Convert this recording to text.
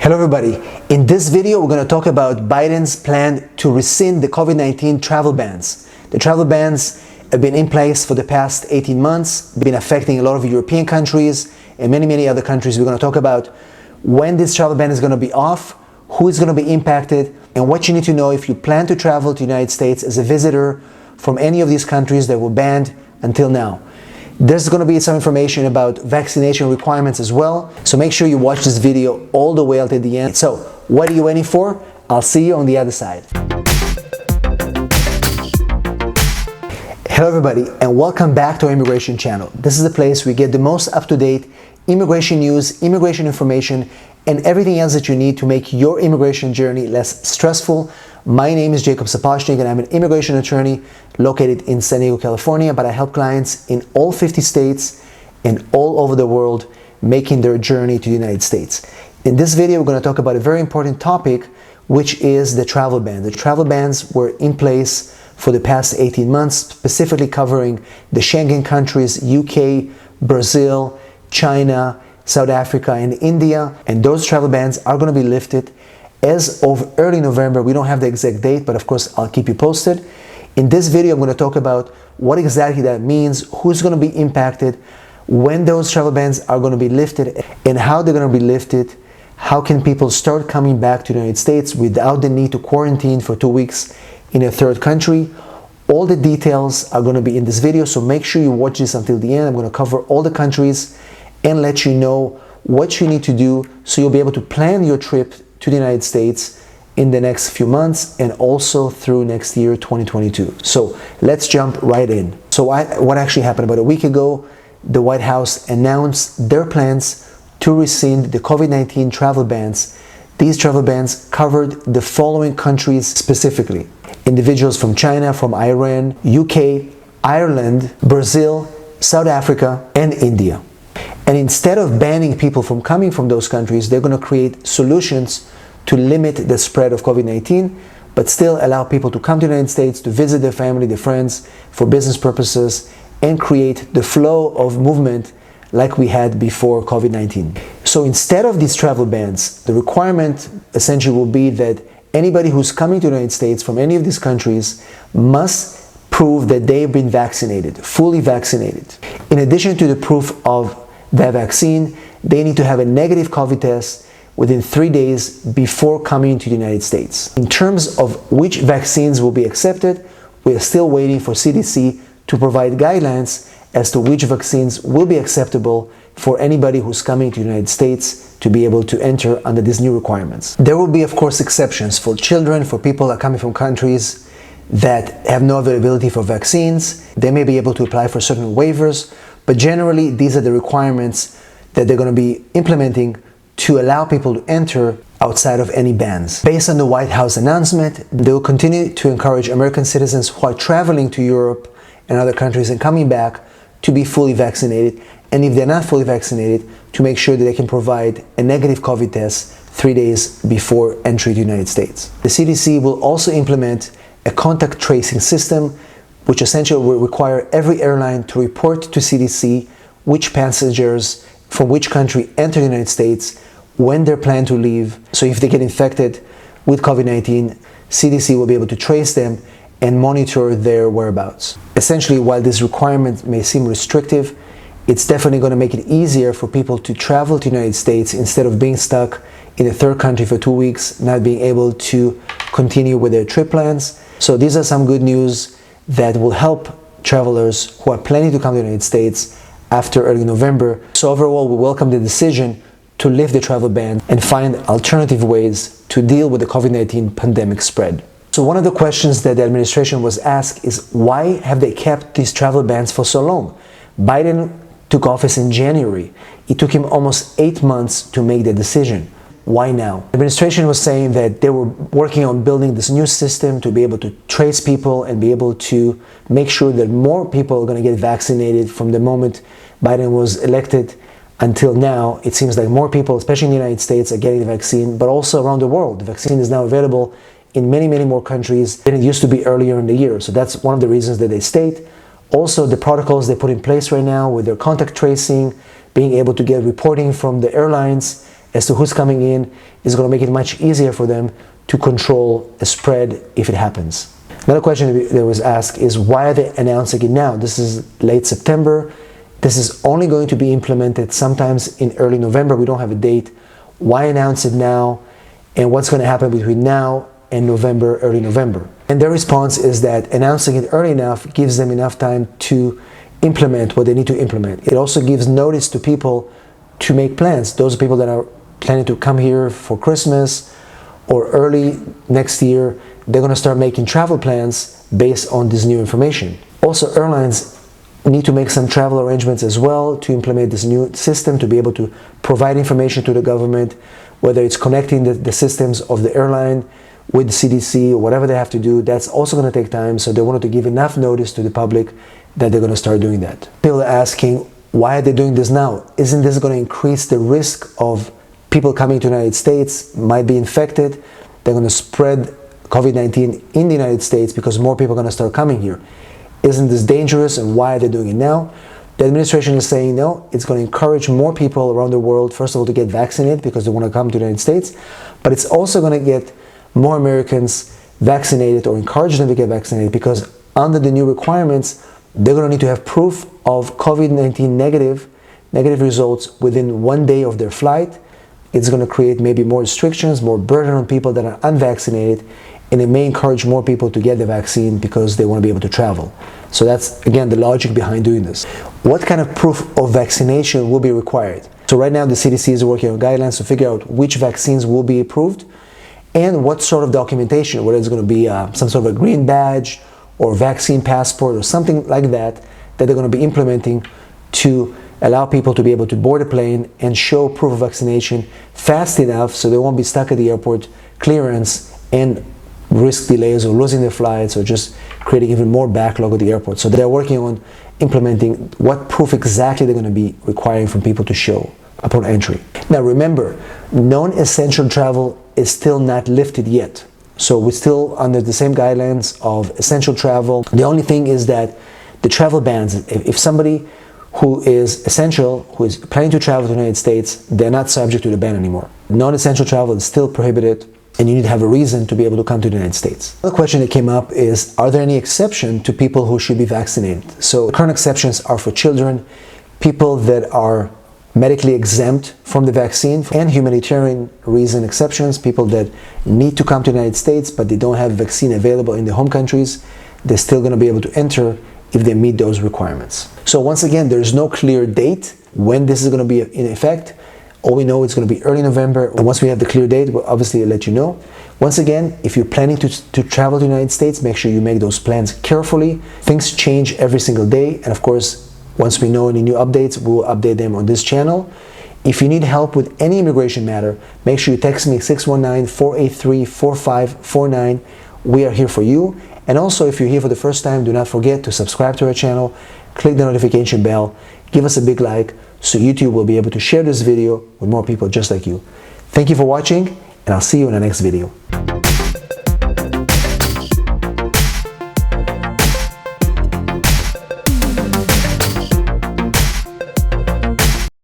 Hello everybody. In this video we're going to talk about Biden's plan to rescind the COVID-19 travel bans. The travel bans have been in place for the past 18 months, been affecting a lot of European countries and many other countries. We're going to talk about when this travel ban is going to be off, who is going to be impacted, and what you need to know if you plan to travel to the United States as a visitor from any of these countries that were banned until now. There's going to be some information about vaccination requirements as well, so make sure you watch this video all the way until the end. So, what are you waiting for? I'll see you on the other side. Hello everybody, and welcome back to our immigration channel. This is the place we get the most up-to-date immigration news, immigration information, and everything else that you need to make your immigration journey less stressful. My name is Jacob Sapochnick and I'm an immigration attorney located in San Diego, California, but I help clients in all 50 states and all over the world making their journey to the United States. In this video, we're going to talk about a very important topic, which is the travel ban. The travel bans were in place for the past 18 months, specifically covering the Schengen countries, UK, Brazil, China, South Africa, and India. And those travel bans are going to be lifted as of early November. We don't have the exact date, but of course I'll keep you posted. In this video, I'm going to talk about what exactly that means, who's going to be impacted, when those travel bans are going to be lifted, and how they're going to be lifted. How can people start coming back to the United States without the need to quarantine for 2 weeks in a third country? All the details are going to be in this video, so make sure you watch this until the end. I'm going to cover all the countries and let you know what you need to do so you'll be able to plan your trip to the United States in the next few months and also through next year, 2022. So let's jump right in. So what actually happened? About a week ago, the White House announced their plans to rescind the COVID-19 travel bans. These travel bans covered the following countries specifically: individuals from China, from Iran, UK, Ireland, Brazil, South Africa, and India. And instead of banning people from coming from those countries, they're going to create solutions to limit the spread of COVID-19, but still allow people to come to the United States to visit their family, their friends, for business purposes, and create the flow of movement like we had before COVID-19. So instead of these travel bans, the requirement essentially will be that anybody who's coming to the United States from any of these countries must prove that they've been vaccinated, fully vaccinated. In addition to the proof of the vaccine, they need to have a negative COVID test within 3 days before coming to the United States. In terms of which vaccines will be accepted, we are still waiting for CDC to provide guidelines as to which vaccines will be acceptable for anybody who's coming to the United States to be able to enter under these new requirements. There will be, of course, exceptions for children, for people that are coming from countries that have no availability for vaccines. They may be able to apply for certain waivers, but generally these are the requirements that they're going to be implementing to allow people to enter outside of any bans. Based on the White House announcement, they will continue to encourage American citizens who are traveling to Europe and other countries and coming back to be fully vaccinated, and if they're not fully vaccinated, to make sure that they can provide a negative COVID test 3 days before entry to the United States. The CDC will also implement a contact tracing system, which essentially will require every airline to report to CDC which passengers from which country enter the United States, when they're planned to leave. So if they get infected with COVID-19, CDC will be able to trace them and monitor their whereabouts. Essentially, while this requirement may seem restrictive, it's definitely going to make it easier for people to travel to the United States instead of being stuck in a third country for 2 weeks, not being able to continue with their trip plans. So these are some good news that will help travelers who are planning to come to the United States after early November. So overall, we welcome the decision to lift the travel ban and find alternative ways to deal with the COVID-19 pandemic spread. So one of the questions that the administration was asked is, why have they kept these travel bans for so long? Biden took office in January. It took him almost 8 months to make the decision. Why now? The administration was saying that they were working on building this new system to be able to trace people and be able to make sure that more people are going to get vaccinated. From the moment Biden was elected until now, it seems like more people, especially in the United States, are getting the vaccine, but also around the world. The vaccine is now available in many more countries than it used to be earlier in the year. So that's one of the reasons that they state. Also, the protocols they put in place right now with their contact tracing, being able to get reporting from the airlines, as to who's coming in is going to make it much easier for them to control a spread if it happens. Another question that was asked is, why are they announcing it now? This is late September. This is only going to be implemented sometimes in early November. We don't have a date. Why announce it now? And what's going to happen between now and November, early November? And their response is that announcing it early enough gives them enough time to implement what they need to implement. It also gives notice to people to make plans. Those people that are planning to come here for Christmas or early next year, they're going to start making travel plans based on this new information. Also, airlines need to make some travel arrangements as well to implement this new system, to be able to provide information to the government, whether it's connecting the systems of the airline with the CDC or whatever they have to do. That's also going to take time, so they wanted to give enough notice to the public that they're going to start doing that. People are asking, why are they doing this now? Isn't this going to increase the risk of people coming to the United States, might be infected, they're going to spread COVID-19 in the United States because more people are going to start coming here? Isn't this dangerous, and why are they doing it now? The administration is saying no, it's going to encourage more people around the world, first of all, to get vaccinated because they want to come to the United States, but it's also going to get more Americans vaccinated or encourage them to get vaccinated because under the new requirements, they're going to need to have proof of COVID-19 negative results within 1 day of their flight. It's going to create maybe more restrictions, more burden on people that are unvaccinated, and it may encourage more people to get the vaccine because they want to be able to travel. So that's, again, the logic behind doing this. What kind of proof of vaccination will be required? So right now the CDC is working on guidelines to figure out which vaccines will be approved and what sort of documentation, whether it's going to be some sort of a green badge or vaccine passport or something like that they're going to be implementing to allow people to be able to board a plane and show proof of vaccination fast enough so they won't be stuck at the airport clearance and risk delays or losing their flights or just creating even more backlog at the airport. So they're working on implementing what proof exactly they're going to be requiring from people to show upon entry. Now remember, non-essential travel is still not lifted yet. So we're still under the same guidelines of essential travel. The only thing is that the travel bans, if somebody who is essential, who is planning to travel to the United States, they're not subject to the ban anymore. Non-essential travel is still prohibited, and you need to have a reason to be able to come to the United States. The question that came up is, are there any exceptions to people who should be vaccinated? So the current exceptions are for children, people that are medically exempt from the vaccine, and humanitarian reason exceptions, people that need to come to the United States but they don't have vaccine available in their home countries. They're still going to be able to enter if they meet those requirements. So once again, there's no clear date when this is going to be in effect. All we know it's going to be early November, and once we have the clear date, we'll obviously let you know. Once again, if you're planning to travel to the United States, make sure you make those plans carefully. Things change every single day, and of course, once we know any new updates, we will update them on this channel. If you need help with any immigration matter, make sure you text me 619-483-4549. We are here for you. And also, if you're here for the first time, do not forget to subscribe to our channel, click the notification bell, give us a big like, so YouTube will be able to share this video with more people just like you. Thank you for watching, and I'll see you in the next video.